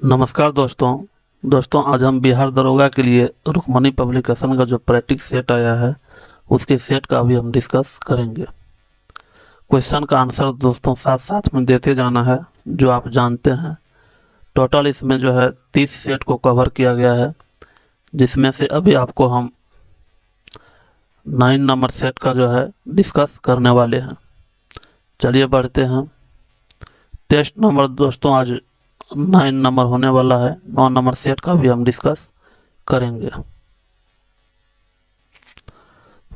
नमस्कार दोस्तों आज हम बिहार दरोगा के लिए रुक्मणी पब्लिकेशन का जो प्रैक्टिस सेट आया है उसके सेट का अभी हम डिस्कस करेंगे। क्वेश्चन का आंसर दोस्तों साथ साथ में देते जाना है जो आप जानते हैं। टोटल इसमें जो है 30 सेट को कवर किया गया है, जिसमें से अभी आपको हम 9 नंबर सेट का जो है डिस्कस करने वाले हैं। चलिए बढ़ते हैं। टेस्ट नंबर दोस्तों आज 9 नंबर होने वाला है। 9 नंबर सेट का भी हम डिस्कस करेंगे।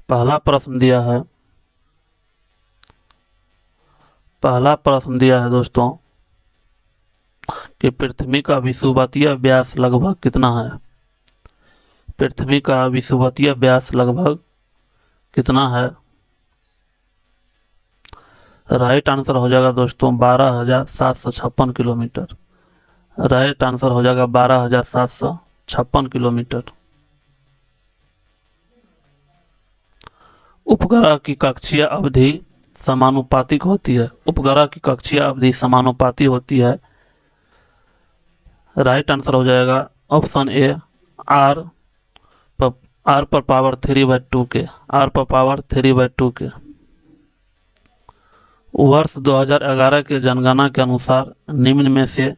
पहला प्रश्न दिया है दोस्तों कि पृथ्वी का विषुवतीय व्यास लगभग कितना है। पृथ्वी का विषुवतीय व्यास लगभग कितना है। राइट आंसर हो जाएगा दोस्तों 12,756 किलोमीटर। राइट आंसर हो जाएगा 12,756 किलोमीटर। उपग्रह की कक्षीय अवधि समानुपातिक होती है। उपग्रह की कक्षीय अवधि समानुपाती होती है। राइट आंसर हो जाएगा ऑप्शन ए आर पर पावर 3/2 के। आर पर पावर 3/2 के। वर्ष 2011 के जनगणना के अनुसार निम्न में से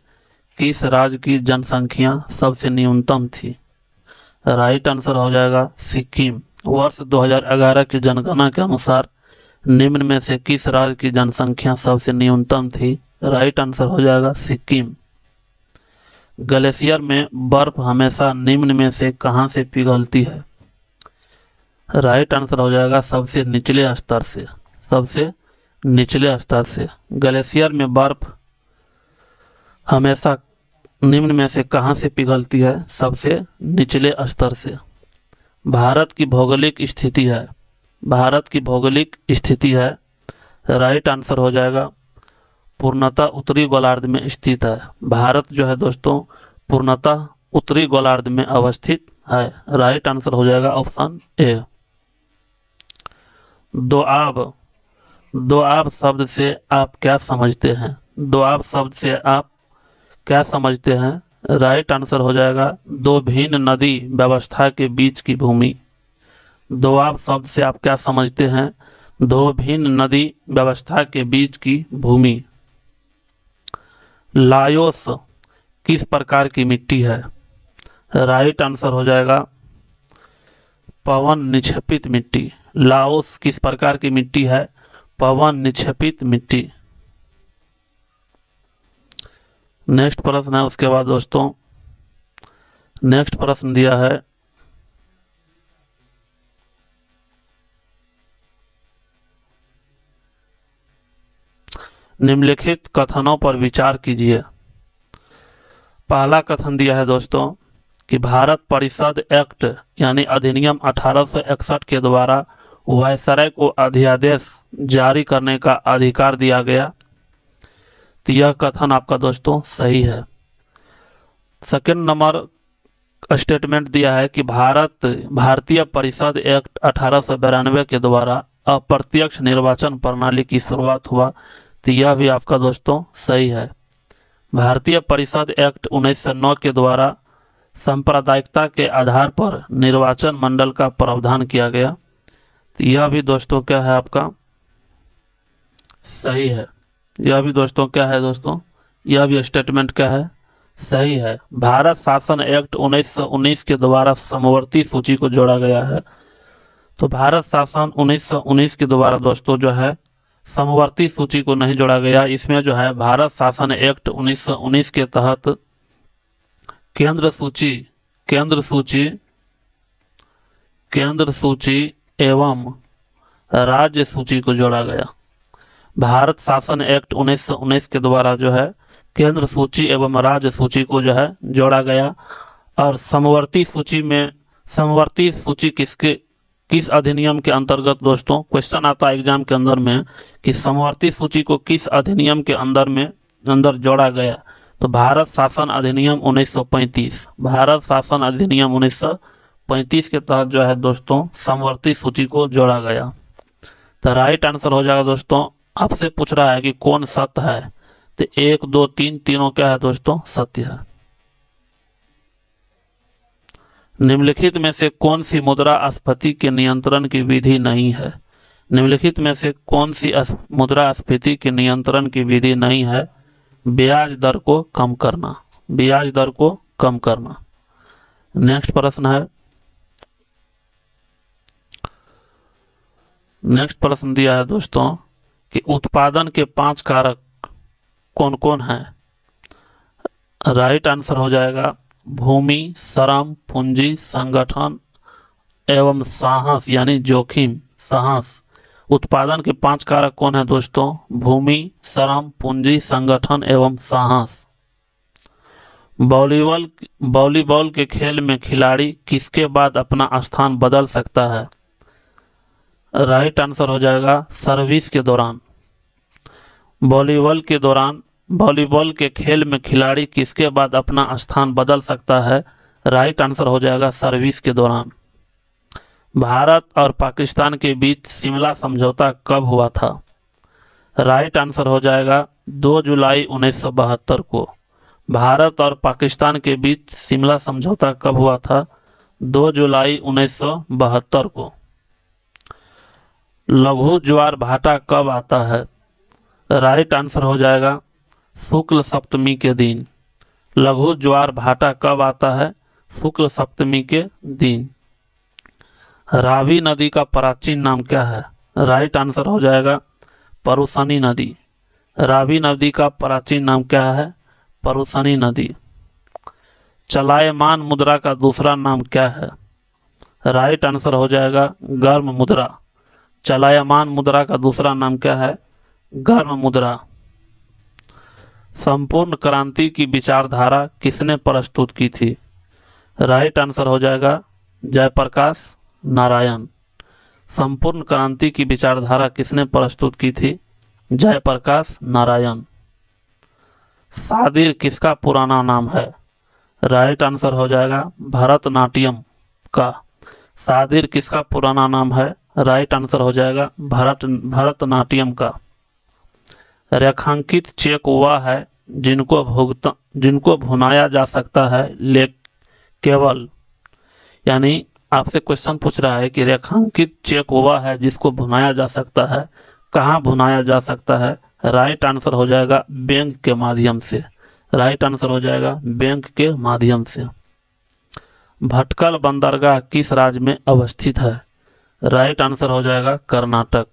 किस राज्य की जनसंख्या सबसे न्यूनतम थी। राइट आंसर हो जाएगा सिक्किम। वर्ष 2011 की जनगणना के अनुसार निम्न में से किस राज्य की जनसंख्या सबसे न्यूनतम थी। राइट आंसर हो जाएगा सिक्किम। ग्लेशियर में बर्फ हमेशा निम्न में से कहां से पिघलती है। राइट आंसर हो जाएगा सबसे निचले स्तर से। सबसे निचले स्तर से ग्लेशियर में बर्फ हमेशा निम्न में से कहां से पिघलती है। सबसे निचले स्तर से। भारत की भौगोलिक स्थिति है। भारत की भौगोलिक स्थिति है। राइट आंसर हो जाएगा पूर्णतः उत्तरी गोलार्ध में स्थित है। भारत जो है दोस्तों पूर्णतः उत्तरी गोलार्ध में अवस्थित है। राइट आंसर हो जाएगा ऑप्शन ए। दोआब शब्द से आप क्या समझते हैं। दोआब शब्द से आप क्या समझते हैं। राइट आंसर हो जाएगा दो भिन्न नदी व्यवस्था के बीच की भूमि। दोआब शब्द से आप क्या समझते हैं। दो भिन्न नदी व्यवस्था के बीच की भूमि। लायोस किस प्रकार की मिट्टी है। राइट आंसर हो जाएगा पवन निक्षेपित मिट्टी। लाओस किस प्रकार की मिट्टी है। पवन निक्षेपित मिट्टी। नेक्स्ट प्रश्न है उसके बाद दोस्तों नेक्स्ट प्रश्न दिया है निम्नलिखित कथनों पर विचार कीजिए। पहला कथन दिया है दोस्तों कि भारत परिषद एक्ट यानी अधिनियम 1861 के द्वारा वायसराय को अध्यादेश जारी करने का अधिकार दिया गया। तो यह कथन आपका दोस्तों सही है। सेकंड नंबर स्टेटमेंट दिया है कि भारतीय परिषद एक्ट 1892 के द्वारा अप्रत्यक्ष निर्वाचन प्रणाली की शुरुआत हुआ। तो यह भी आपका दोस्तों सही है। भारतीय परिषद एक्ट 1909 के द्वारा सांप्रदायिकता के आधार पर निर्वाचन मंडल का प्रावधान किया गया। तो यह भी दोस्तों क्या है आपका सही है। यह भी दोस्तों क्या है दोस्तों यह भी स्टेटमेंट क्या है सही है। भारत शासन एक्ट 1919 के द्वारा समवर्ती सूची को जोड़ा गया है। तो भारत शासन 1919 के द्वारा दोस्तों जो है समवर्ती सूची को नहीं जोड़ा गया। इसमें जो है भारत शासन एक्ट 1919 के तहत केंद्र सूची एवं राज्य सूची को जोड़ा गया। भारत शासन एक्ट 1919 के द्वारा जो है केंद्र सूची एवं राज्य सूची को जो है जोड़ा गया। और समवर्ती सूची किस अधिनियम के अंतर्गत दोस्तों क्वेश्चन आता है एग्जाम के अंदर में कि समवर्ती सूची को किस अधिनियम के अंदर जोड़ा गया। तो भारत शासन अधिनियम 1935। भारत शासन अधिनियम 1935 के तहत जो है दोस्तों समवर्ती सूची को जोड़ा गया। तो राइट आंसर हो जाएगा दोस्तों आपसे पूछ रहा है कि कौन सत्य है। तो 1 2 3 तीनों क्या है दोस्तों सत्य है। निम्नलिखित में से कौन सी मुद्रास्फीति के नियंत्रण की विधि नहीं है? निम्नलिखित में से कौन सी मुद्रास्फीति के नियंत्रण की विधि नहीं है? ब्याज दर को कम करना, ब्याज दर को कम करना। नेक्स्ट प्रश्न है, नेक्स्ट प्रश्न दिया है दोस्तों कि उत्पादन के 5 कारक कौन कौन हैं? राइट आंसर हो जाएगा भूमि, श्रम, पूंजी, संगठन एवं साहस यानी जोखिम, साहस। उत्पादन के 5 कारक कौन है दोस्तों? भूमि, श्रम, पूंजी, संगठन एवं साहस। वॉलीबॉल के खेल में खिलाड़ी किसके बाद अपना स्थान बदल सकता है? राइट आंसर हो जाएगा सर्विस के दौरान। वॉलीबॉल के खेल में खिलाड़ी किसके बाद अपना स्थान बदल सकता है? राइट आंसर हो जाएगा सर्विस के दौरान। भारत और पाकिस्तान के बीच शिमला समझौता कब हुआ था? राइट आंसर हो जाएगा 2 जुलाई 1972 को। भारत और पाकिस्तान के बीच शिमला समझौता कब हुआ था? 2 जुलाई 1972 को। लघु ज्वार भाटा कब आता है? राइट आंसर हो जाएगा शुक्ल सप्तमी के दिन। लघु ज्वार भाटा कब आता है? शुक्ल सप्तमी के दिन। रावी नदी का प्राचीन नाम क्या है? राइट आंसर हो जाएगा परुसनी नदी। रावी नदी का प्राचीन नाम क्या है? परुसनी नदी। चलायमान मुद्रा का दूसरा नाम क्या है? राइट आंसर हो जाएगा गर्म मुद्रा। चलायमान मुद्रा का दूसरा नाम क्या है? गर्म मुद्रा। संपूर्ण क्रांति की विचारधारा किसने प्रस्तुत की थी? राइट आंसर हो जाएगा जयप्रकाश नारायण। संपूर्ण क्रांति की विचारधारा किसने प्रस्तुत की थी? जयप्रकाश नारायण। सादिर किसका पुराना नाम है? राइट आंसर हो जाएगा भरतनाट्यम का। सादिर किसका पुराना नाम है? राइट आंसर हो जाएगा भरतनाट्यम का। रेखांकित चेक वह है जिनको भुनाया जा सकता है केवल, यानी आपसे क्वेश्चन पूछ रहा है कि रेखांकित चेक वह है जिसको भुनाया जा सकता है, कहाँ भुनाया जा सकता है? राइट आंसर हो जाएगा बैंक के माध्यम से। राइट आंसर हो जाएगा बैंक के माध्यम से। भटकल बंदरगाह किस राज्य में अवस्थित है? राइट आंसर हो जाएगा कर्नाटक।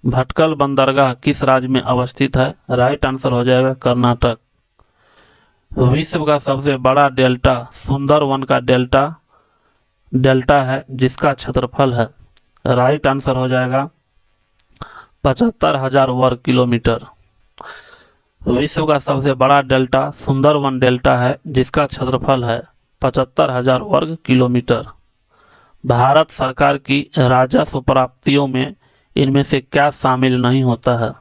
भटकल बंदरगाह किस राज्य में अवस्थित है? राइट आंसर हो जाएगा कर्नाटक। विश्व का सबसे बड़ा डेल्टा सुंदरवन का डेल्टा है जिसका क्षेत्रफल है। राइट आंसर हो जाएगा 75,000 वर्ग किलोमीटर। विश्व का सबसे बड़ा डेल्टा सुंदरवन डेल्टा है जिसका क्षेत्रफल है 75,000 वर्ग किलोमीटर। भारत सरकार की राजस्व प्राप्तियों में इनमें से क्या शामिल नहीं होता है?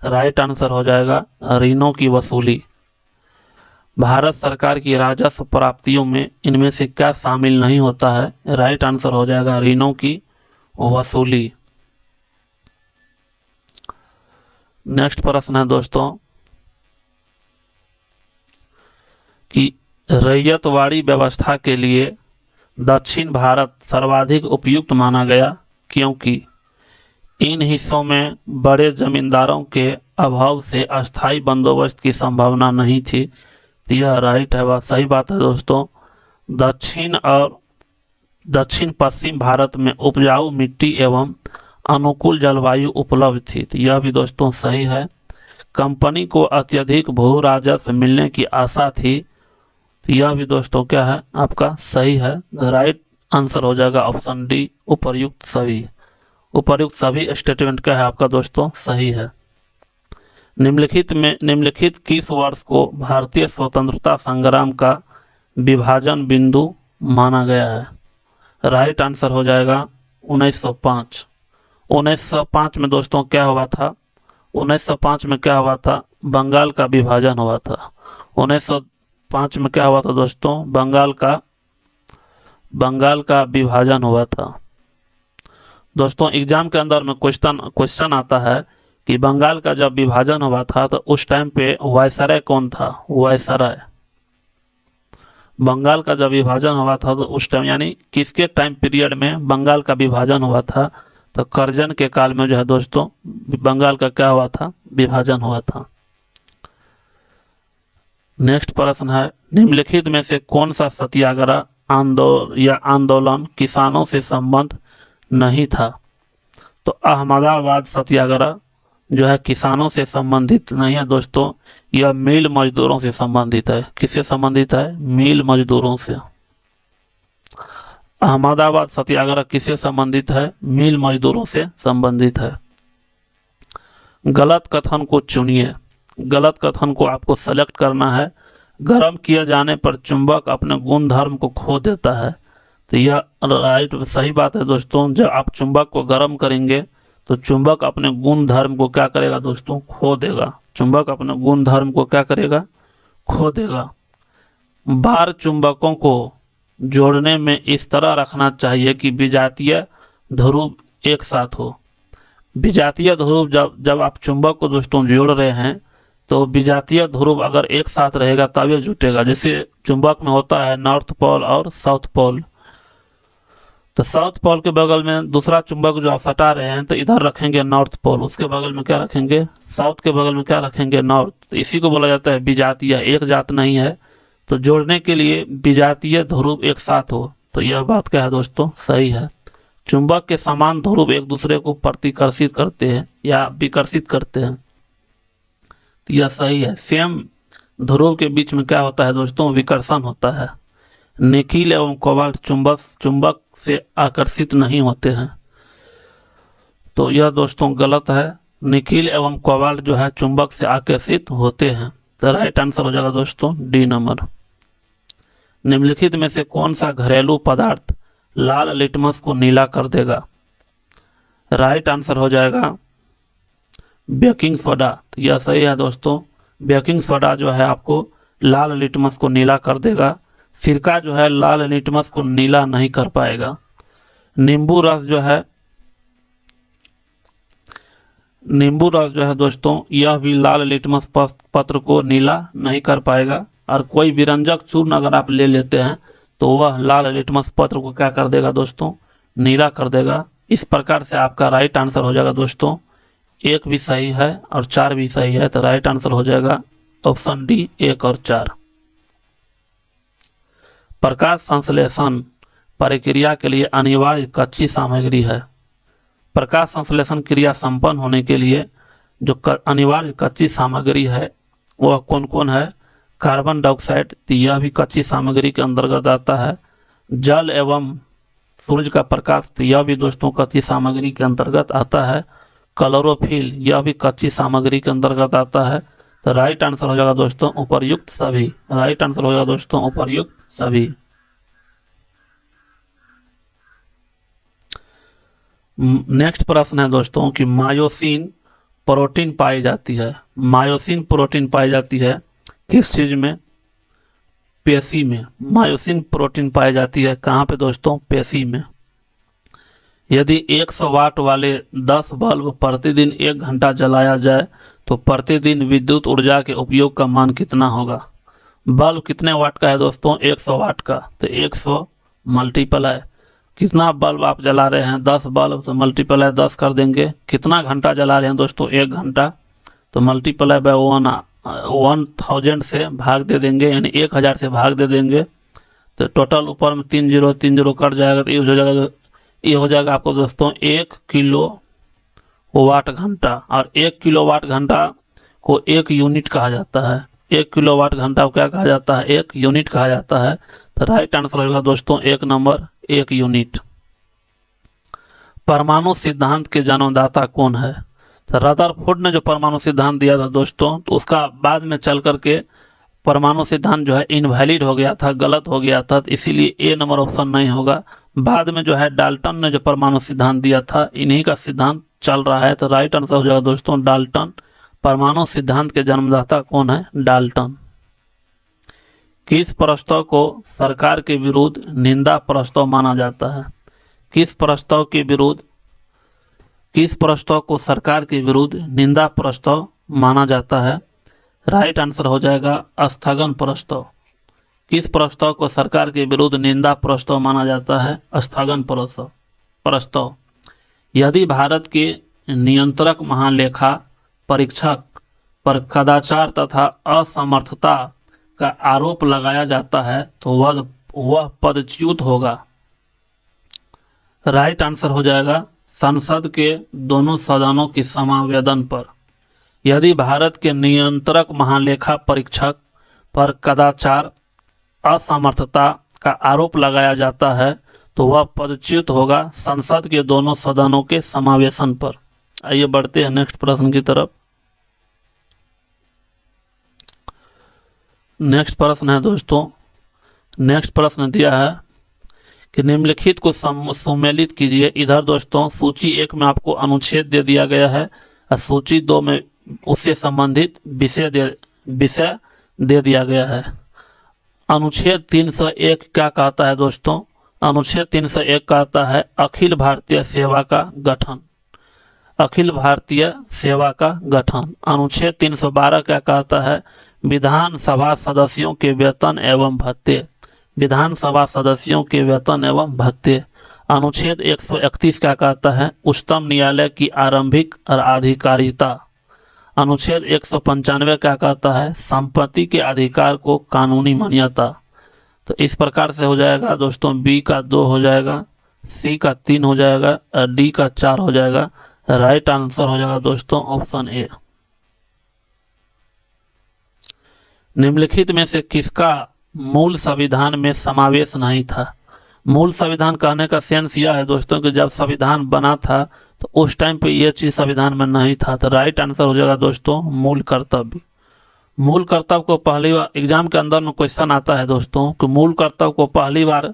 राइट आंसर हो जाएगा ऋणों की वसूली। भारत सरकार की राजस्व प्राप्तियों में इनमें से क्या शामिल नहीं होता है? राइट आंसर हो जाएगा ऋणों की वसूली। नेक्स्ट प्रश्न है दोस्तों कि रैयतवाड़ी व्यवस्था के लिए दक्षिण भारत सर्वाधिक उपयुक्त माना गया क्योंकि इन हिस्सों में बड़े जमींदारों के अभाव से अस्थायी बंदोबस्त की संभावना नहीं थी। यह राइट है, सही बात है दोस्तों। दक्षिण पश्चिम भारत में उपजाऊ मिट्टी एवं अनुकूल जलवायु उपलब्ध थी। तो यह भी दोस्तों सही है। कंपनी को अत्यधिक भू राजस्व मिलने की आशा थी। तो यह भी दोस्तों क्या है आपका सही है। राइट आंसर हो जाएगा ऑप्शन डी उपर्युक्त सभी। उपर्युक्त सभी स्टेटमेंट क्या है आपका दोस्तों सही है। निम्नलिखित किस वर्ष को भारतीय स्वतंत्रता संग्राम का विभाजन बिंदु माना गया है? राइट आंसर हो जाएगा 1905। 1905 में दोस्तों क्या हुआ था? 1905 में क्या हुआ था? बंगाल का विभाजन हुआ था। 1905 में क्या हुआ था दोस्तों? बंगाल का विभाजन हुआ था। दोस्तों एग्जाम के अंदर में क्वेश्चन आता है कि बंगाल का जब विभाजन हुआ था तो उस टाइम पे वायसराय कौन था? बंगाल का जब विभाजन हुआ था तो उस टाइम यानी किसके टाइम पीरियड में बंगाल का विभाजन हुआ था, तो कर्जन के काल में जो है दोस्तों बंगाल का क्या हुआ था, विभाजन हुआ था। नेक्स्ट प्रश्न है, निम्नलिखित में से कौन सा सत्याग्रह आंदोलन किसानों से संबंध नहीं था। तो अहमदाबाद सत्याग्रह जो है किसानों से संबंधित नहीं है दोस्तों, यह मिल मजदूरों से संबंधित है। किससे संबंधित है, मिल मजदूरों से। अहमदाबाद सत्याग्रह किससे संबंधित है, मिल मजदूरों से संबंधित है। गलत कथन को चुनिए, गलत कथन को आपको सेलेक्ट करना है। गर्म किए जाने पर चुंबक अपने गुण धर्म को खो देता है, तो यह राइट सही बात है दोस्तों। जब आप चुंबक को गर्म करेंगे तो चुंबक अपने गुण धर्म को क्या करेगा दोस्तों, खो देगा। चुंबक अपने गुण धर्म को क्या करेगा, खो देगा। बार चुंबकों को जोड़ने में इस तरह रखना चाहिए कि विजातीय ध्रुव एक साथ हो। विजातीय ध्रुव जब आप चुंबक को दोस्तों जोड़ रहे हैं तो विजातीय ध्रुव अगर एक साथ रहेगा तब ये जुटेगा। जैसे चुंबक में होता है नॉर्थ पोल और साउथ पोल, तो साउथ पोल के बगल में दूसरा चुंबक जो आप सटा रहे हैं तो इधर रखेंगे नॉर्थ पोल, उसके बगल में क्या रखेंगे, साउथ के बगल में क्या रखेंगे, नॉर्थ। तो इसी को बोला जाता है विजातीय, एक जात नहीं है। तो जोड़ने के लिए विजातीय ध्रुव एक साथ हो, तो यह बात क्या है दोस्तों, सही है। चुंबक के समान ध्रुव एक दूसरे को प्रतिकर्षित करते हैं या विकर्षित करते हैं, तो यह सही है। सेम ध्रुव के बीच में क्या होता है दोस्तों, विकर्षण होता है। निकिल एवं कोबाल्ट चुंबक से आकर्षित नहीं होते हैं, तो यह दोस्तों गलत है। निकिल एवं कोबाल्ट जो है चुंबक से आकर्षित होते हैं, तो राइट आंसर हो जाएगा दोस्तों डी नंबर। निम्नलिखित में से कौन सा घरेलू पदार्थ लाल लिटमस को नीला कर देगा। राइट आंसर हो जाएगा बेकिंग सोडा, तो यह सही है दोस्तों। बेकिंग सोडा जो है आपको लाल लिटमस को नीला कर देगा। सिरका जो है लाल लिटमस को नीला नहीं कर पाएगा। नींबू रस जो है दोस्तों यह भी लाल लिटमस पत्र को नीला नहीं कर पाएगा। और कोई विरंजक चूर्ण अगर आप ले लेते हैं तो वह लाल लिटमस पत्र को क्या कर देगा दोस्तों, नीला कर देगा। इस प्रकार से आपका राइट आंसर हो जाएगा दोस्तों, एक भी सही है और 4 भी सही है, तो राइट आंसर हो जाएगा ऑप्शन डी 1 और 4। प्रकाश संश्लेषण प्रक्रिया के लिए अनिवार्य कच्ची सामग्री है। प्रकाश संश्लेषण क्रिया संपन्न होने के लिए जो अनिवार्य कच्ची सामग्री है वह कौन कौन है। कार्बन डाइऑक्साइड, यह भी कच्ची सामग्री के अंतर्गत आता है। जल एवं सूरज का प्रकाश, यह भी दोस्तों कच्ची सामग्री के अंतर्गत आता है। क्लोरोफिल, यह भी कच्ची सामग्री के अंतर्गत आता है। तो राइट आंसर हो जाएगा दोस्तों उपर्युक्त सभी। राइट आंसर हो जाएगा दोस्तों उपर्युक्त सभी। नेक्स्ट प्रश्न है दोस्तों कि मायोसिन प्रोटीन पाई जाती है। मायोसिन प्रोटीन पाई जाती है किस चीज में, पेशी में। मायोसिन प्रोटीन पाई जाती है कहाँ पे दोस्तों, पेशी में। यदि 100 वाट वाले 10 बल्ब प्रतिदिन 1 घंटा जलाया जाए तो प्रतिदिन विद्युत ऊर्जा के उपयोग का मान कितना होगा। बल्ब कितने वाट का है दोस्तों, 100 वाट का, तो 100 मल्टीप्लाई कितना बल्ब आप जला रहे हैं, 10 बल्ब, तो मल्टीप्लाई 10 कर देंगे। कितना घंटा जला रहे हैं दोस्तों, 1 घंटा, तो मल्टीप्लाई बाय 1000 से भाग दे देंगे, यानी 1000 से भाग दे देंगे। तो टोटल ऊपर में 3 0 कट जाएगा, तो ये हो जाएगा आपको दोस्तों 1 किलो वाट घंटा। और 1 किलो वाट घंटा को 1 यूनिट कहा जाता है। 1 किलो वाट घंटा को क्या कहा जाता है, 1 यूनिट कहा जाता है। तो राइट आंसर होगा दोस्तों 1 नंबर 1 यूनिट। परमाणु सिद्धांत के जन्मदाता कौन है। तो रदरफोर्ड ने जो परमाणु सिद्धांत दिया था दोस्तों, तो उसका बाद में चल करके परमाणु सिद्धांत जो है इनवैलिड हो गया था, गलत हो गया था, तो इसीलिए ए नंबर ऑप्शन नहीं होगा। बाद में जो है डाल्टन ने जो परमाणु सिद्धांत दिया था, इन्हीं का सिद्धांत चल रहा है। तो राइट आंसर हो जाएगा दोस्तों डाल्टन। परमाणु सिद्धांत के जन्मदाता कौन है, डाल्टन। किस प्रस्ताव को सरकार के विरुद्ध निंदा प्रस्ताव माना जाता है। किस प्रस्ताव को सरकार के विरुद्ध निंदा प्रस्ताव माना जाता है। राइट आंसर हो जाएगा स्थगन प्रस्ताव। किस प्रस्ताव को सरकार के विरुद्ध निंदा प्रस्ताव माना जाता है? स्थगन प्रस्ताव। यदि भारत के नियंत्रक महालेखा परीक्षक पर कदाचार तथा असमर्थता का आरोप लगाया जाता है तो वह पदच्युत होगा। राइट आंसर हो जाएगा संसद के दोनों सदनों की समावेदन पर। यदि भारत के नियंत्रक महालेखा परीक्षक पर कदाचार असमर्थता का आरोप लगाया जाता है तो वह पदच्युत होगा संसद के दोनों सदनों के समावेशन पर। आइए बढ़ते हैं नेक्स्ट प्रश्न की तरफ। नेक्स्ट प्रश्न है दोस्तों, नेक्स्ट प्रश्न दिया है कि निम्नलिखित को सम्मिलित कीजिए। इधर दोस्तों सूची 1 में आपको अनुच्छेद दे दिया गया है और सूची 2 में उससे संबंधित विषय दे दिया गया है। अनुच्छेद 301 क्या कहता है दोस्तों? अनुच्छेद 301 कहता है अखिल भारतीय सेवा का गठन। अखिल भारतीय सेवा का गठन। अनुच्छेद 312 क्या कहता है? विधानसभा सदस्यों के वेतन एवं भत्ते। विधानसभा सदस्यों के वेतन एवं भत्ते। अनुच्छेद 131 क्या कहता है? उच्चतम न्यायालय की आरंभिक अधिकारिता। अनुच्छेद 195 क्या कहता है? संपत्ति के अधिकार को कानूनी मान्यता। तो इस प्रकार से हो जाएगा दोस्तों, बी का 2 हो जाएगा, सी का 3 हो जाएगा और डी का 4 हो जाएगा। राइट आंसर हो जाएगा दोस्तों ऑप्शन ए। निम्नलिखित में से किसका मूल संविधान में समावेश नहीं था? मूल संविधान कहने का सेंस यह है दोस्तों कि जब संविधान बना था तो उस टाइम पे ये चीज संविधान में नहीं था। तो राइट आंसर हो जाएगा दोस्तों मूल कर्तव्य। मूल कर्तव्य को पहली बार एग्जाम के अंदर में क्वेश्चन आता है दोस्तों कि मूल कर्तव्य को पहली बार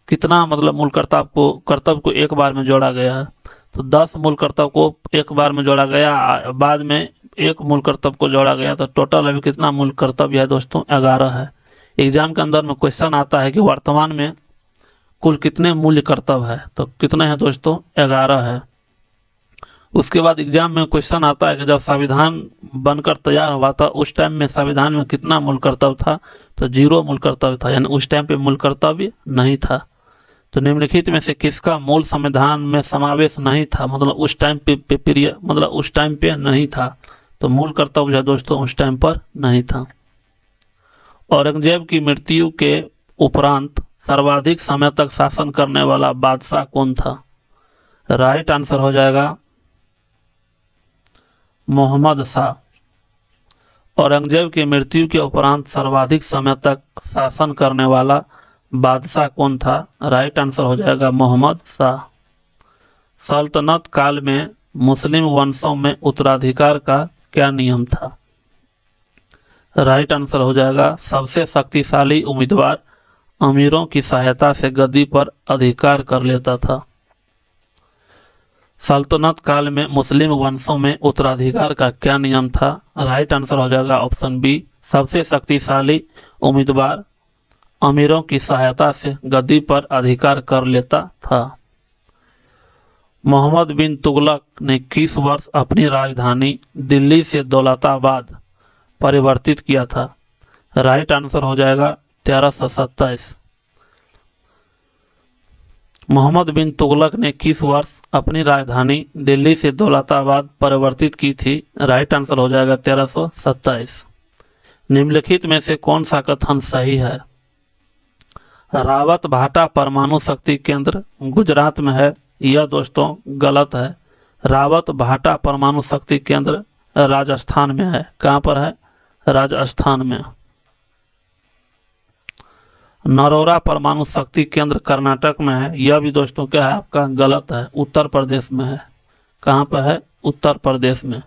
कितना मतलब मूल कर्तव्य को एक बार में जोड़ा गया है। तो 10 मूल कर्तव्य को एक बार में जोड़ा गया, बाद में एक मूल कर्तव्य को जोड़ा गया। तो टोटल अभी कितना मूल कर्तव्य है दोस्तों? 11 है। एग्जाम के अंदर में क्वेश्चन आता है कि वर्तमान में कुल कितने मूल्य कर्तव्य है? तो कितने हैं दोस्तों? 11 है। उसके बाद एग्जाम में क्वेश्चन आता है कि जब संविधान बनकर तैयार हुआ था उस टाइम में संविधान में कितना मूल कर्तव्य था? तो 0 मूल कर्तव्य था, यानी उस टाइम पे मूल कर्तव्य नहीं था। तो निम्नलिखित में से किसका मूल संविधान में समावेश नहीं था? मतलब उस टाइम पे मतलब उस टाइम पे नहीं था। तो मूल कर्तव्य जो दोस्तों उस टाइम पर नहीं था। औरंगजेब की मृत्यु के उपरांत सर्वाधिक समय तक शासन करने वाला बादशाह कौन था? राइट आंसर हो जाएगा मोहम्मद शाह। औरंगजेब की मृत्यु के उपरांत सर्वाधिक समय तक शासन करने वाला बादशाह कौन था? राइट आंसर हो जाएगा मोहम्मद शाह। सल्तनत काल में मुस्लिम वंशों में उत्तराधिकार का क्या नियम था? राइट आंसर हो जाएगा सबसे शक्तिशाली उम्मीदवार अमीरों की सहायता से गद्दी पर अधिकार कर लेता था। सल्तनत काल में मुस्लिम वंशों में उत्तराधिकार का क्या नियम था? राइट आंसर हो जाएगा ऑप्शन बी, सबसे शक्तिशाली उम्मीदवार अमीरों की सहायता से गद्दी पर अधिकार कर लेता था। मोहम्मद बिन तुगलक ने किस वर्ष अपनी राजधानी दिल्ली से दौलताबाद परिवर्तित किया था? राइट आंसर हो जाएगा 1327। मोहम्मद बिन तुगलक ने किस वर्ष अपनी राजधानी दिल्ली से दौलताबाद परिवर्तित की थी? राइट आंसर हो जाएगा 1327। निम्नलिखित में से कौन सा कथन सही है? रावत भाटा परमाणु शक्ति केंद्र गुजरात में है। यह दोस्तों गलत है। रावत भाटा परमाणु शक्ति केंद्र राजस्थान में है। कहाँ पर है? राजस्थान में। नरोरा परमाणु शक्ति केंद्र कर्नाटक में है। यह भी दोस्तों क्या है आपका? गलत है, उत्तर प्रदेश में है। कहाँ पर है? उत्तर प्रदेश में।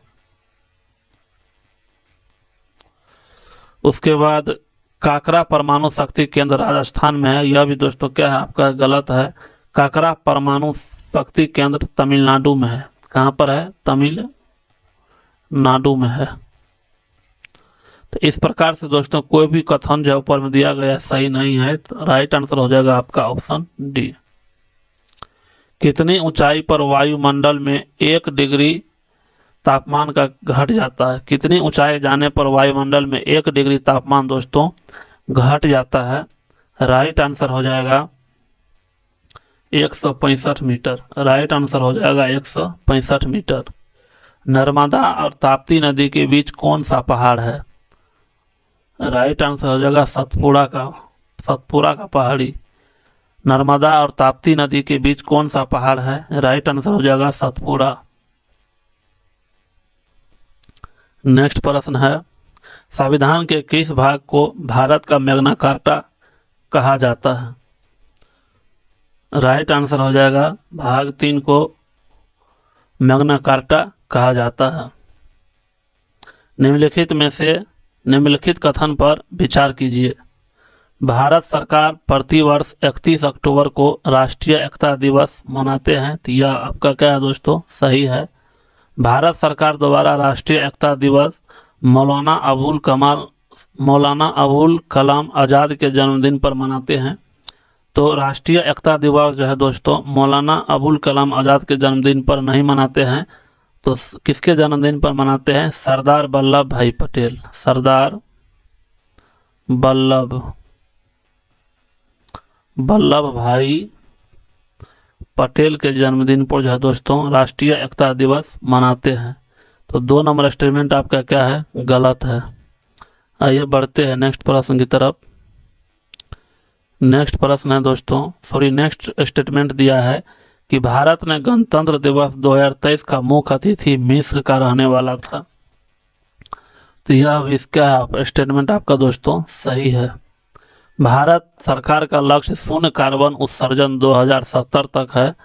उसके बाद काकरा परमाणु शक्ति केंद्र राजस्थान में है। यह भी दोस्तों क्या है आपका? गलत है। काकरा परमाणु शक्ति केंद्र तमिलनाडु में है। कहाँ पर है? तमिलनाडु में है। तो इस प्रकार से दोस्तों कोई भी कथन जो ऊपर में दिया गया सही नहीं है। तो राइट आंसर हो जाएगा आपका ऑप्शन डी। कितनी ऊंचाई पर वायुमंडल में 1 डिग्री तापमान का घट जाता है? कितनी ऊंचाई जाने पर वायुमंडल में 1 डिग्री तापमान दोस्तों घट जाता है? राइट आंसर हो जाएगा 165 मीटर। राइट आंसर हो जाएगा 165 मीटर। नर्मदा और ताप्ती नदी के बीच कौन सा पहाड़ है? राइट आंसर हो जाएगा सतपुड़ा का पहाड़ी। नर्मदा और ताप्ती नदी के बीच कौन सा पहाड़ है? राइट आंसर हो जाएगा सतपुड़ा। नेक्स्ट प्रश्न है, संविधान के किस भाग को भारत का मैग्ना कार्टा कहा जाता है? राइट आंसर हो जाएगा भाग 3 को मैग्ना कार्टा कहा जाता है। निम्नलिखित कथन पर विचार कीजिए। भारत सरकार प्रतिवर्ष 31 अक्टूबर को राष्ट्रीय एकता दिवस मनाते हैं। तो यह आपका क्या है दोस्तों? सही है। भारत सरकार द्वारा राष्ट्रीय एकता दिवस मौलाना अबुल कलाम आज़ाद के जन्मदिन पर मनाते हैं। तो राष्ट्रीय एकता दिवस जो है दोस्तों मौलाना अबुल कलाम आज़ाद के जन्मदिन पर नहीं मनाते हैं, तो किसके जन्मदिन पर मनाते हैं? सरदार वल्लभ भाई पटेल। सरदार वल्लभ भाई पटेल के जन्मदिन पर जो है दोस्तों राष्ट्रीय एकता दिवस मनाते हैं। तो 2 नंबर स्टेटमेंट आपका क्या है? गलत है। आइए बढ़ते हैं नेक्स्ट प्रश्न की तरफ। नेक्स्ट प्रश्न है दोस्तों नेक्स्ट स्टेटमेंट दिया है कि भारत में गणतंत्र दिवस 2023 का मुख्य अतिथि मिस्र का रहने वाला था। तो यह इसका स्टेटमेंट आपका दोस्तों सही है। भारत सरकार का लक्ष्य शून्य कार्बन उत्सर्जन 2070 तक है।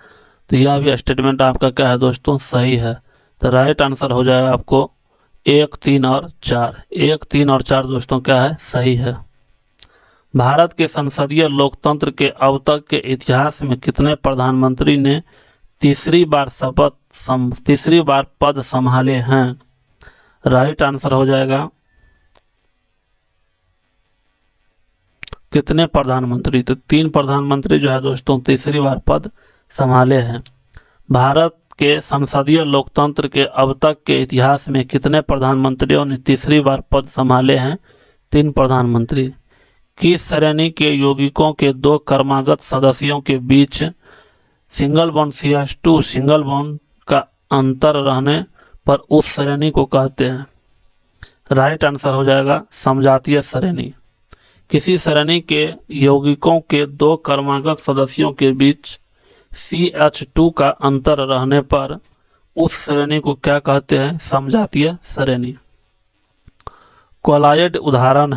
तो यह भी स्टेटमेंट आपका क्या है दोस्तों? सही है। तो राइट आंसर हो जाएगा आपको 1, 3 और 4। 1, 3 और 4 दोस्तों क्या है? सही है। भारत के संसदीय लोकतंत्र के अब तक के इतिहास में कितने प्रधानमंत्री ने तीसरी बार पद संभाले हैं? राइट आंसर हो जाएगा कितने प्रधानमंत्री? तो 3 प्रधानमंत्री जो है दोस्तों तीसरी बार पद संभाले हैं। भारत के संसदीय लोकतंत्र के अब तक के इतिहास में कितने प्रधानमंत्रियों ने तीसरी बार पद संभाले हैं? 3 प्रधानमंत्री। किस श्रेणी के यौगिकों के 2 क्रमागत सदस्यों के बीच single bond CH2 single bond का अंतर रहने पर उस श्रेणी को कहते हैं? राइट आंसर हो जाएगा समजातीय श्रेणी। किसी श्रेणी के यौगिकों के 2 क्रमागत सदस्यों के बीच CH2 का अंतर रहने पर उस श्रेणी को क्या कहते हैं? समजातीय श्रेणी। कोलाइड उदाहरण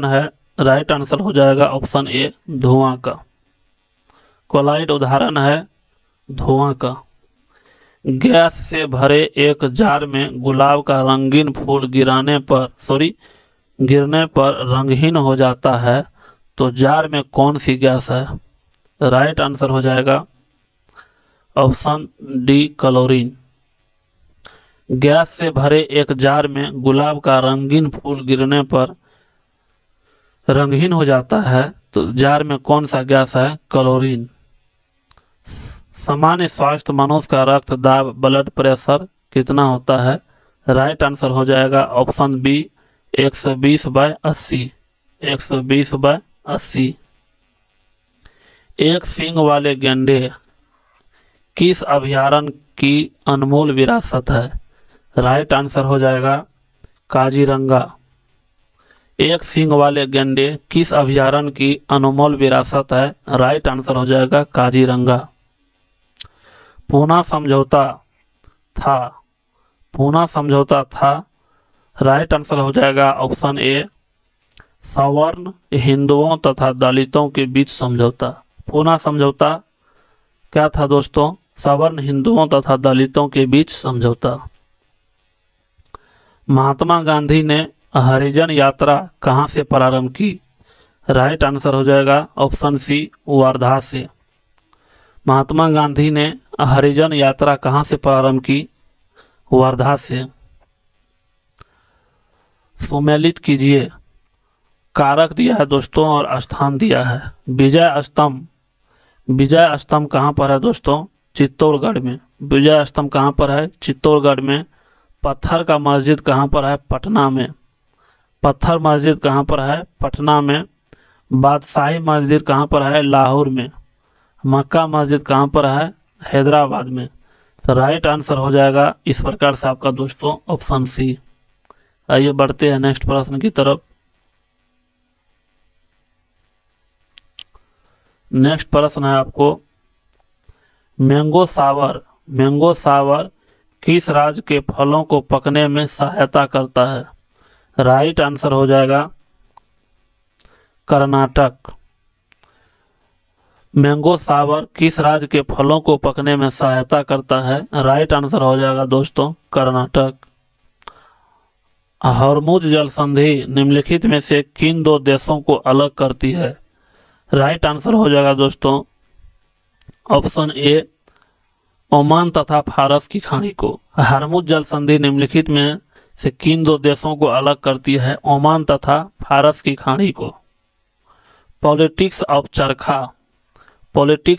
है। राइट आंसर हो जाएगा ऑप्शन ए धुआं का। कोलाइड उदाहरण है धुआं का। गैस से भरे एक जार में गुलाब का रंगीन फूल गिरने पर रंगहीन हो जाता है, तो जार में कौन सी गैस है? राइट आंसर हो जाएगा ऑप्शन डी क्लोरीन। गैस से भरे एक जार में गुलाब का रंगीन फूल गिरने पर रंगहीन हो जाता है, तो जार में कौन सा गैस है? क्लोरीन। सामान्य स्वास्थ्य मनुष्य का रक्तदाब ब्लड प्रेशर कितना होता है? राइट आंसर हो जाएगा ऑप्शन बी 120/80। 120/80। एक सींग वाले गैंडे किस अभयारण्य की अनमोल विरासत है? राइट आंसर हो जाएगा काजीरंगा। एक सींग वाले गैंडे किस अभयारण्य की अनमोल विरासत है? राइट आंसर हो जाएगा काजीरंगा। पूना समझौता था। राइट आंसर हो जाएगा ऑप्शन ए सवर्ण हिंदुओं तथा दलितों के बीच समझौता। पूना समझौता क्या था दोस्तों? सवर्ण हिंदुओं तथा दलितों के बीच समझौता। महात्मा गांधी ने हरिजन यात्रा कहां से प्रारंभ की? राइट आंसर हो जाएगा ऑप्शन सी वर्धा से। महात्मा गांधी ने हरिजन यात्रा कहां से प्रारंभ की? वर्धा से। सुमेलित कीजिए। कारक दिया है दोस्तों और स्थान दिया है। विजय स्तंभ कहां पर है दोस्तों? चित्तौड़गढ़ में। विजय स्तंभ कहां पर है? चित्तौड़गढ़ में। पत्थर का मस्जिद कहां पर है? पटना में। पत्थर मस्जिद कहां पर है? पटना में। बादशाही मस्जिद कहाँ पर है? लाहौर में। मक्का मस्जिद कहाँ पर है? हैदराबाद में। तो राइट आंसर हो जाएगा इस प्रकार से आपका दोस्तों ऑप्शन सी। आइए बढ़ते हैं नेक्स्ट प्रश्न की तरफ। नेक्स्ट प्रश्न है आपको, मैंगो सावर किस राज्य के फलों को पकने में सहायता करता है? राइट आंसर हो जाएगा कर्नाटक। मैंगो सावर किस राज्य के फलों को पकने में सहायता करता है? राइट आंसर हो जाएगा दोस्तों कर्नाटक। हर्मुज जल संधि निम्नलिखित में से किन दो देशों को अलग करती है? राइट आंसर हो जाएगा दोस्तों ऑप्शन ए, ओमान तथा फारस की खाड़ी को। हर्मुज जल संधि निम्नलिखित में से किन दो देशों को अलग करती है? ओमान तथा फारस की खाड़ी को। पॉलिटिक्स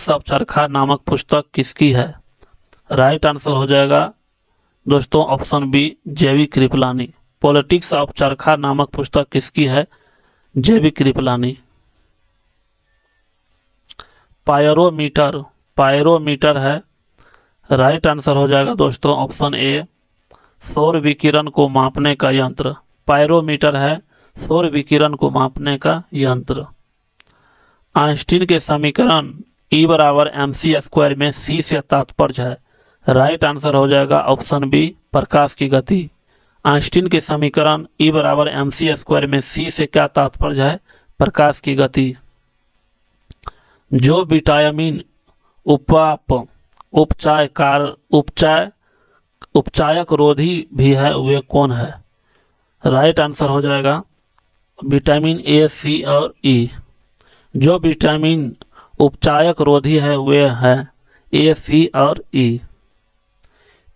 ऑफ चरखा नामक पुस्तक किसकी है? राइट आंसर हो जाएगा दोस्तों ऑप्शन बी, जेवी कृपलानी। पॉलिटिक्स ऑफ चरखा नामक पुस्तक किसकी है? जेवी कृपलानी। पायरोमीटर है। राइट आंसर हो जाएगा दोस्तों ऑप्शन ए, सौर विकिरण को मापने का यंत्र। पायरोमीटर है सौर विकिरण को मापने का यंत्र। आइंस्टीन के समीकरण E बराबर mc² में c से तात्पर्य है? राइट आंसर हो जाएगा ऑप्शन बी, प्रकाश की गति। आइंस्टीन के समीकरण E बराबर mc² में c से क्या तात्पर्य है? प्रकाश की गति। जो विटामिन उपचायक रोधी भी है वे कौन है? राइट आंसर हो जाएगा विटामिन ए, सी और ई। जो विटामिन उपचायक रोधी है वे हैं ए, सी और ई।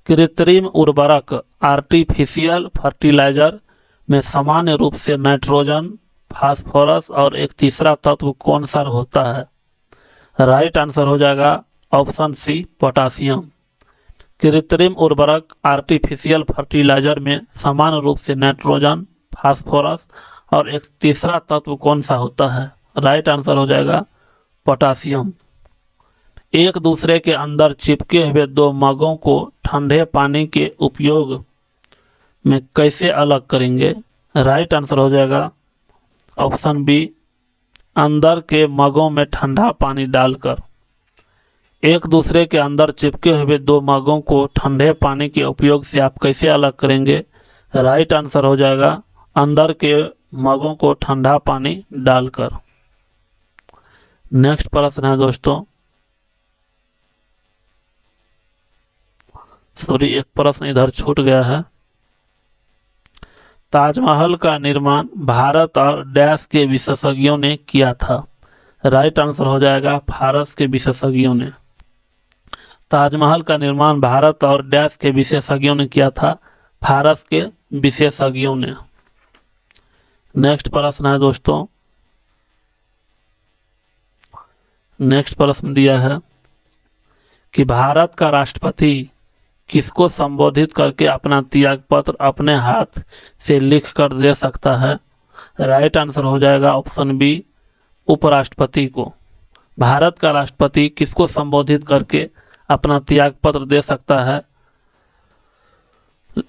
कृत्रिम उर्वरक आर्टिफिशियल फर्टिलाइजर में सामान्य रूप से नाइट्रोजन, फास्फोरस और एक तीसरा तत्व कौन सा होता है? राइट आंसर हो जाएगा ऑप्शन सी, पोटासियम। कृत्रिम उर्वरक आर्टिफिशियल फर्टिलाइजर में सामान्य रूप से नाइट्रोजन, फास्फोरस और एक तीसरा तत्व कौन सा होता है? राइट आंसर हो जाएगा पोटासियम। एक दूसरे के अंदर चिपके हुए दो मगों को ठंडे पानी के उपयोग में कैसे अलग करेंगे? राइट आंसर हो जाएगा ऑप्शन बी, अंदर के मगों में ठंडा पानी डालकर। एक दूसरे के अंदर चिपके हुए दो मगों को ठंडे पानी के उपयोग से आप कैसे अलग करेंगे? राइट आंसर हो जाएगा अंदर के मगों को ठंडा पानी डालकर। नेक्स्ट प्रश्न है दोस्तों, सॉरी एक प्रश्न इधर छूट गया है। ताजमहल का निर्माण भारत और डैश के विशेषज्ञों ने किया था? राइट आंसर हो जाएगा फारस के विशेषज्ञों ने। ताजमहल का निर्माण भारत और डैश के विशेषज्ञों ने किया था? फारस के विशेषज्ञों ने। नेक्स्ट प्रश्न है दोस्तों, नेक्स्ट प्रश्न दिया है कि भारत का राष्ट्रपति किसको संबोधित करके अपना त्यागपत्र अपने हाथ से लिख कर दे सकता है? राइट आंसर हो जाएगा ऑप्शन बी, उपराष्ट्रपति को। भारत का राष्ट्रपति किसको संबोधित करके अपना त्यागपत्र दे सकता है?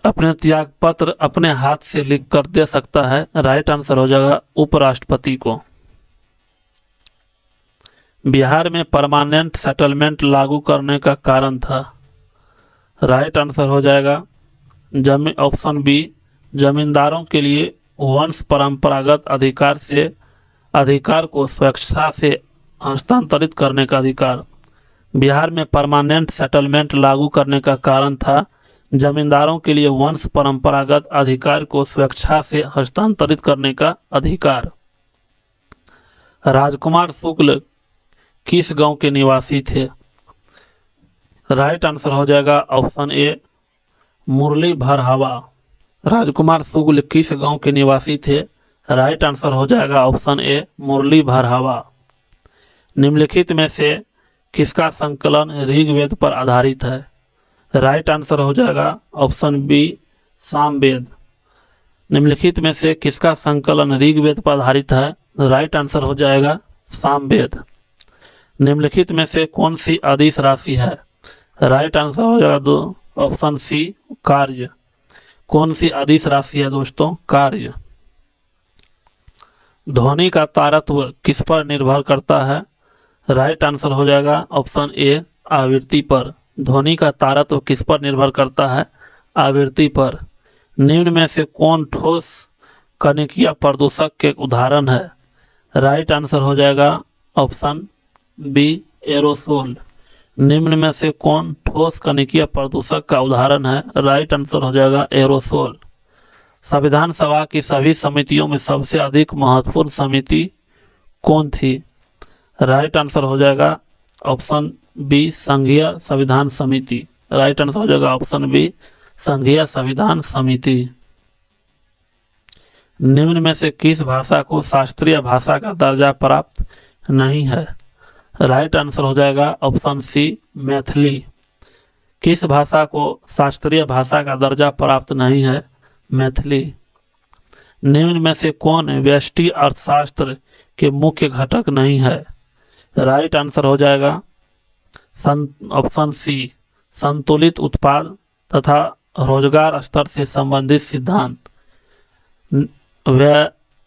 अपने त्यागपत्र अपने हाथ से लिख कर दे सकता है? राइट आंसर हो जाएगा उपराष्ट्रपति को। बिहार में परमानेंट सेटलमेंट लागू करने का कारण था? राइट आंसर हो जाएगा ऑप्शन बी, जमींदारों के लिए वंश परंपरागत अधिकार को स्वेच्छा से हस्तांतरित करने का अधिकार। बिहार में परमानेंट सेटलमेंट लागू करने का कारण था जमींदारों के लिए वंश परंपरागत अधिकार को स्वेच्छा से हस्तांतरित करने का अधिकार। राजकुमार शुक्ल किस गांव के निवासी थे? राइट आंसर हो जाएगा ऑप्शन ए, मुरली भरहवा। राजकुमार शुक्ल किस गांव के निवासी थे? राइट आंसर हो जाएगा ऑप्शन ए, मुरली भरहवा। निम्नलिखित में से किसका संकलन ऋग्वेद पर आधारित है? राइट आंसर हो जाएगा ऑप्शन बी, सामवेद। निम्नलिखित में से किसका संकलन ऋग्वेद पर आधारित है? राइट आंसर हो जाएगा सामवेद। निम्नलिखित में से कौन सी अदिश राशि है? राइट आंसर हो जाएगा ऑप्शन सी कार्य। कौन सी अदिश राशि है दोस्तों? कार्य। ध्वनि का तारत्व किस पर निर्भर करता है? राइट आंसर हो जाएगा ऑप्शन ए आवृत्ति पर। ध्वनि का तारत्व किस पर निर्भर करता है? आवृत्ति पर। निम्न में से कौन ठोस कणिकीय प्रदूषक के उदाहरण है? राइट आंसर हो जाएगा ऑप्शन बी एरोसोल। निम्न में से कौन ठोस कणिकीय प्रदूषक का उदाहरण है? राइट आंसर हो जाएगा एरोसोल। संविधान सभा की सभी समितियों में सबसे अधिक महत्वपूर्ण समिति कौन थी? राइट आंसर हो जाएगा ऑप्शन बी संघीय संविधान समिति। राइट आंसर हो जाएगा ऑप्शन बी संघीय संविधान समिति। निम्न में से किस भाषा को शास्त्रीय भाषा का दर्जा प्राप्त नहीं है? राइट आंसर हो जाएगा ऑप्शन सी मैथिली। किस भाषा को शास्त्रीय भाषा का दर्जा प्राप्त नहीं है? मैथिली। निम्न में से कौन व्यष्टि अर्थशास्त्र के मुख्य घटक नहीं है? राइट आंसर हो जाएगा ऑप्शन सी संतुलित उत्पाद तथा रोजगार स्तर से संबंधित सिद्धांत।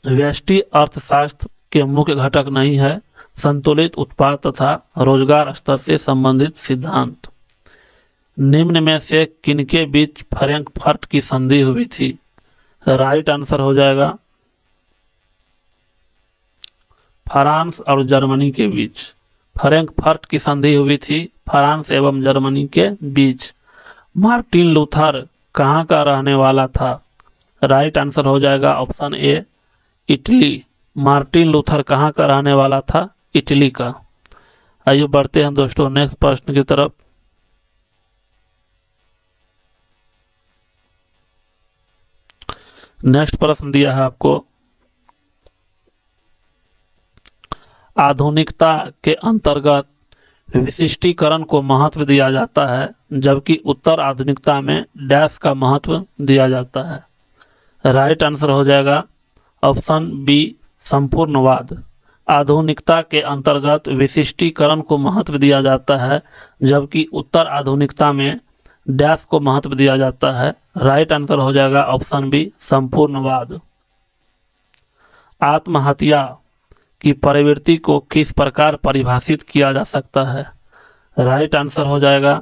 व्यष्टि अर्थशास्त्र के मुख्य घटक नहीं है संतुलित उत्पाद तथा रोजगार स्तर से संबंधित सिद्धांत। निम्न में से किनके बीच फ्रैंकफर्ट की संधि हुई थी? राइट आंसर हो जाएगा फ्रांस और जर्मनी के बीच। फ्रैंकफर्ट की संधि हुई थी फ्रांस एवं जर्मनी के बीच। मार्टिन लूथर कहाँ का रहने वाला था? राइट आंसर हो जाएगा option A Italy. Martin Luther कहाँ का रहने वाला था? इटली का। आइए बढ़ते हैं दोस्तों नेक्स्ट प्रश्न की तरफ। नेक्स्ट प्रश्न दिया है आपको, आधुनिकता के अंतर्गत विशिष्टीकरण को महत्व दिया जाता है जबकि उत्तर आधुनिकता में डैश का महत्व दिया जाता है। राइट आंसर हो जाएगा ऑप्शन बी संपूर्णवाद। आधुनिकता के अंतर्गत विशिष्टीकरण को महत्व दिया जाता है जबकि उत्तर आधुनिकता में डैश को महत्व दिया जाता है। राइट आंसर हो जाएगा ऑप्शन बी संपूर्णवाद। आत्महत्या की प्रवृत्ति को किस प्रकार परिभाषित किया जा सकता है? राइट आंसर हो जाएगा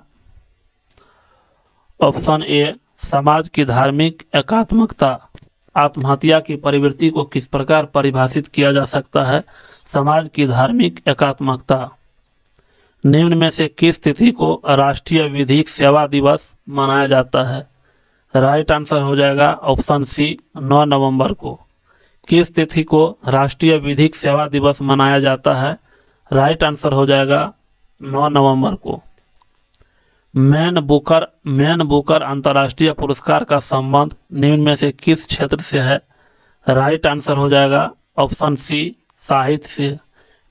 ऑप्शन ए समाज की धार्मिक एकात्मकता। आत्महत्या की प्रवृत्ति को किस प्रकार परिभाषित किया जा सकता है? समाज की धार्मिक एकात्मकता। निम्न में से किस तिथि को राष्ट्रीय विधिक सेवा दिवस मनाया जाता है? राइट आंसर हो जाएगा ऑप्शन सी 9 नवंबर को। किस तिथि को राष्ट्रीय विधिक सेवा दिवस मनाया जाता है? राइट आंसर हो जाएगा 9 नवंबर को। मैन बुकर अंतर्राष्ट्रीय पुरस्कार का संबंध निम्न में से किस क्षेत्र से है? राइट आंसर हो जाएगा ऑप्शन सी साहित्य से।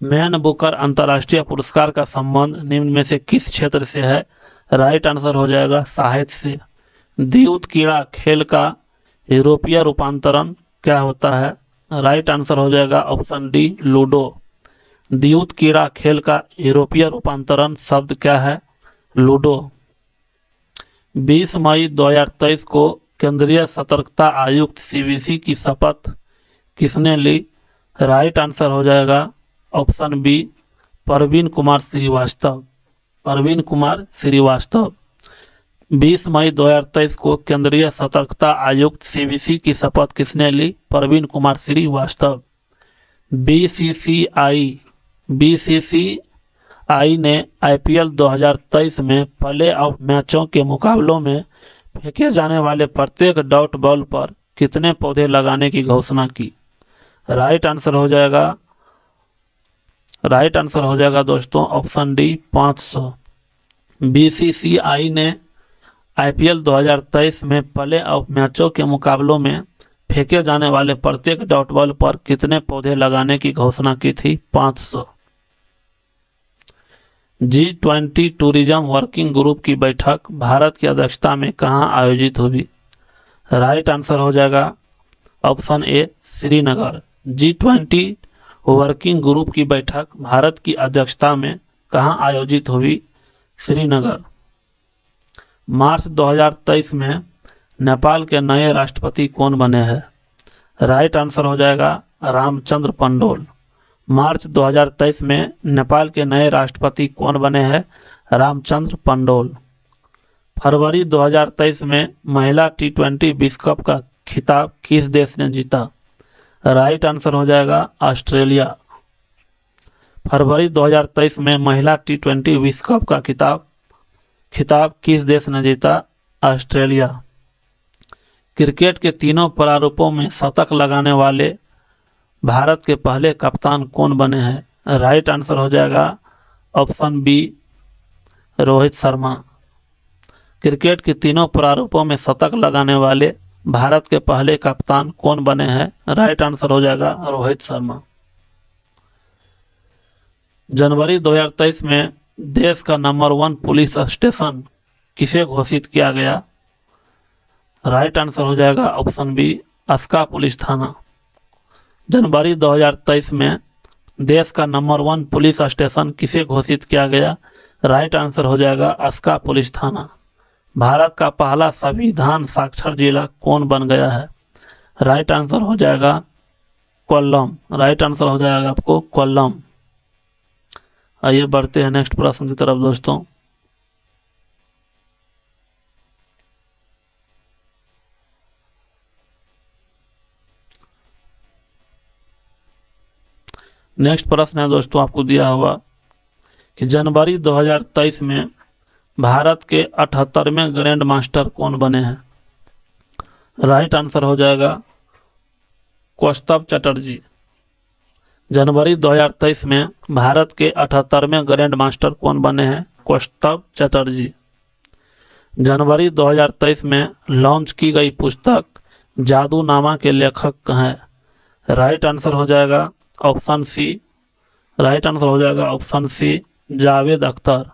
मैन बुकर अंतर्राष्ट्रीय पुरस्कार का संबंध निम्न में से किस क्षेत्र से है? राइट आंसर हो जाएगा साहित्य से। द्यूत कीड़ा खेल का यूरोपीय रूपांतरण क्या होता है? राइट आंसर हो जाएगा ऑप्शन डी लूडो। द्यूत कीड़ा खेल का यूरोपीय रूपांतरण शब्द क्या है? लूडो। 20 मई 2023 को केंद्रीय सतर्कता आयुक्त सीवीसी की शपथ किसने ली? राइट आंसर हो जाएगा ऑप्शन बी परवीन कुमार श्रीवास्तव। परवीन कुमार श्रीवास्तव। 20 मई 2023 को केंद्रीय सतर्कता आयुक्त सीवीसी की शपथ किसने ली? परवीन कुमार श्रीवास्तव। बीसीसीआई ने आईपीएल 2023 में प्ले ऑफ मैचों के मुकाबलों में फेंके जाने वाले प्रत्येक डॉट बॉल पर कितने पौधे लगाने की घोषणा की? राइट आंसर हो जाएगा दोस्तों ऑप्शन डी 500। बीसीसीआई ने आईपीएल 2023 में प्ले ऑफ मैचों के मुकाबलों में फेंके जाने वाले प्रत्येक डॉट बॉल पर कितने पौधे लगाने की घोषणा की थी? 500। G20 टूरिज्म वर्किंग ग्रुप की बैठक भारत की अध्यक्षता में कहां आयोजित हुई? राइट आंसर हो जाएगा option A Srinagar. G20 working group की बैठक भारत की अध्यक्षता में कहाँ आयोजित हुई? श्रीनगर। मार्च 2023 में नेपाल के नए राष्ट्रपति कौन बने हैं? राइट आंसर हो जाएगा रामचंद्र पंडोल। मार्च 2023 में नेपाल के नए राष्ट्रपति कौन बने हैं? रामचंद्र पंडोल। फरवरी 2023 में महिला T20 विश्व कप का खिताब किस देश ने जीता? राइट आंसर हो जाएगा ऑस्ट्रेलिया। फरवरी 2023 में महिला T20 विश्व कप का खिताब किस देश ने जीता? ऑस्ट्रेलिया। क्रिकेट के तीनों प्रारूपों में शतक लगाने वाले भारत के पहले कप्तान कौन बने हैं? राइट आंसर हो जाएगा option B Rohit Sharma. Cricket के तीनों प्रारूपों में शतक लगाने वाले भारत के पहले कप्तान कौन बने हैं? राइट आंसर हो जाएगा रोहित शर्मा। जनवरी 2023 में देश का नंबर 1 पुलिस स्टेशन किसे घोषित किया गया? राइट आंसर हो जाएगा ऑप्शन बी अस्का पुलिस थाना। जनवरी 2023 में देश का नंबर 1 पुलिस स्टेशन किसे घोषित किया गया? राइट आंसर हो जाएगा अस्का पुलिस थाना। भारत का पहला संविधान साक्षर जिला कौन बन गया है? राइट आंसर हो जाएगा कोल्लम। राइट आंसर हो जाएगा आपको कोल्लम। आइए बढ़ते हैं नेक्स्ट प्रश्न की तरफ दोस्तों। नेक्स्ट प्रश्न है दोस्तों आपको दिया हुआ कि जनवरी 2023 में भारत के 78वें ग्रैंड मास्टर कौन बने हैं? राइट आंसर हो जाएगा कौस्तभ चटर्जी। जनवरी 2023 में भारत के 78वें ग्रैंड मास्टर कौन बने हैं? कौस्तभ चटर्जी। जनवरी 2023 में लॉन्च की गई पुस्तक जादूनामा के लेखक हैं? राइट आंसर हो जाएगा ऑप्शन सी। राइट आंसर हो जाएगा ऑप्शन सी जावेद अख्तर।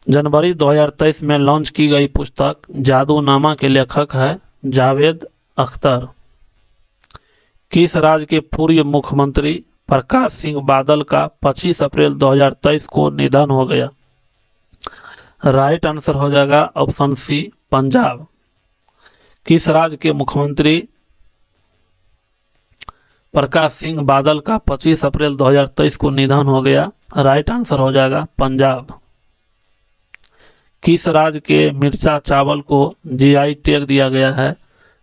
जनवरी 2023 में लॉन्च की गई पुस्तक जादूनामा के लेखक है जावेद अख्तर। किस राज्य के पूर्व मुख्यमंत्री प्रकाश सिंह बादल का 25 अप्रैल 2023 को निधन हो गया? राइट आंसर हो जाएगा ऑप्शन सी पंजाब। किस राज्य के मुख्यमंत्री प्रकाश सिंह बादल का 25 अप्रैल 2023 को निधन हो गया? राइट आंसर हो जाएगा पंजाब। किस राज्य के मिर्चा चावल को जीआई टैग दिया गया है?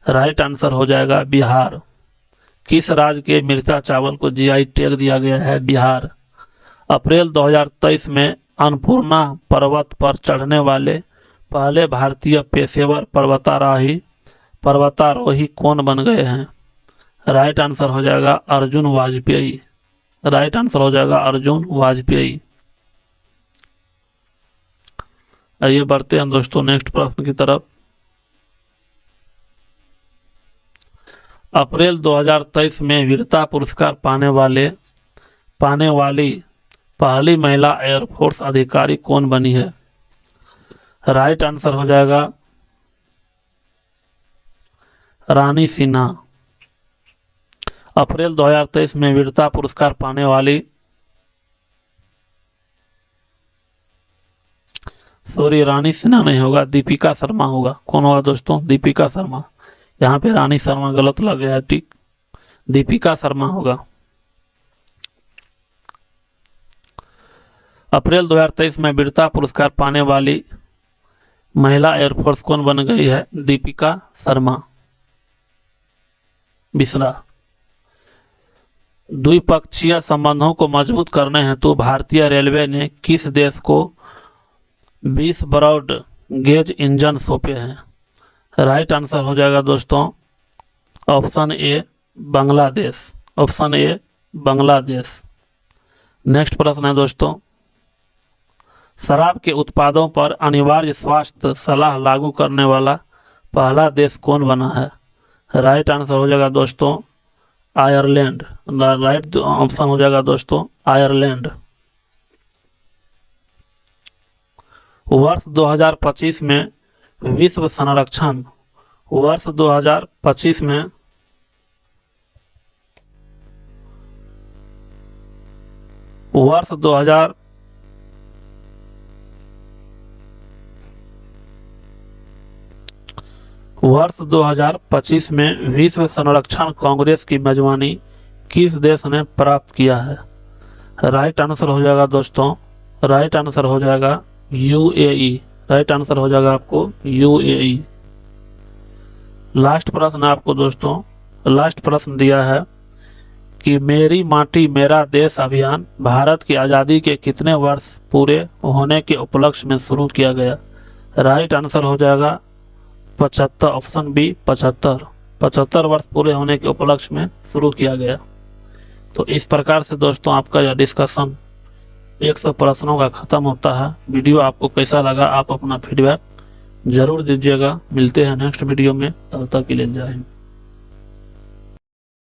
राइट आंसर हो जाएगा बिहार। किस राज्य के मिर्चा चावल को जीआई टैग दिया गया है? बिहार। अप्रैल 2023 में अन्नपूर्णा पर्वत पर चढ़ने वाले पहले भारतीय पेशेवर पर्वतारोही कौन बन गए हैं? राइट आंसर हो जाएगा अर्जुन वाजपेयी। राइट आंसर हो जाएगा अर्जुन वाजपेयी। आइए बढ़ते हैं दोस्तों नेक्स्ट प्रश्न की तरफ। अप्रैल 2023 में वीरता पुरस्कार पाने वाली पहली महिला एयरफोर्स अधिकारी कौन बनी है? राइट आंसर हो जाएगा रानी सिन्हा। अप्रैल 2023 में वीरता पुरस्कार पाने वाली रानी सिन्हा नहीं होगा, दीपिका शर्मा होगा। कौन होगा दोस्तों? दीपिका शर्मा। यहाँ पे रानी शर्मा गलत लग गया है, ठीक, दीपिका शर्मा होगा। अप्रैल 2023 में वीरता पुरस्कार पाने वाली महिला एयरफोर्स कौन बन गई है? दीपिका शर्मा बिस्रा। द्विपक्षीय संबंधों को मजबूत करने हेतु भारतीय रेलवे ने किस देश को 20 ब्रॉड गेज इंजन सौंपे हैं? राइट आंसर हो जाएगा दोस्तों option A Bangladesh. Option A Bangladesh. Next प्रश्न है दोस्तों, शराब के उत्पादों पर अनिवार्य स्वास्थ्य सलाह लागू करने वाला पहला देश कौन बना है? राइट आंसर हो जाएगा दोस्तों आयरलैंड। राइट ऑप्शन हो जाएगा दोस्तों आयरलैंड। वर्ष 2025 में विश्व संरक्षण वर्ष 2025 में वर्ष 2025 में विश्व संरक्षण कांग्रेस की मेजबानी किस देश ने प्राप्त किया है? राइट आंसर हो जाएगा दोस्तों, राइट आंसर हो जाएगा यूएई। राइट आंसर हो जाएगा आपको यूएई। लास्ट प्रश्न आपको दोस्तों, लास्ट प्रश्न दिया है कि मेरी माटी मेरा देश अभियान भारत की आज़ादी के कितने वर्ष पूरे होने के उपलक्ष्य में शुरू किया गया? राइट आंसर हो जाएगा 75, ऑप्शन बी 75 वर्ष पूरे होने के उपलक्ष्य में शुरू किया गया। तो इस प्रकार से दोस्तों आपका यह डिस्कशन 100 प्रश्नों का खत्म होता है। वीडियो आपको कैसा लगा आप अपना फीडबैक जरूर दीजिएगा। मिलते हैं नेक्स्ट वीडियो में, तब तक के लिए जय हिंद।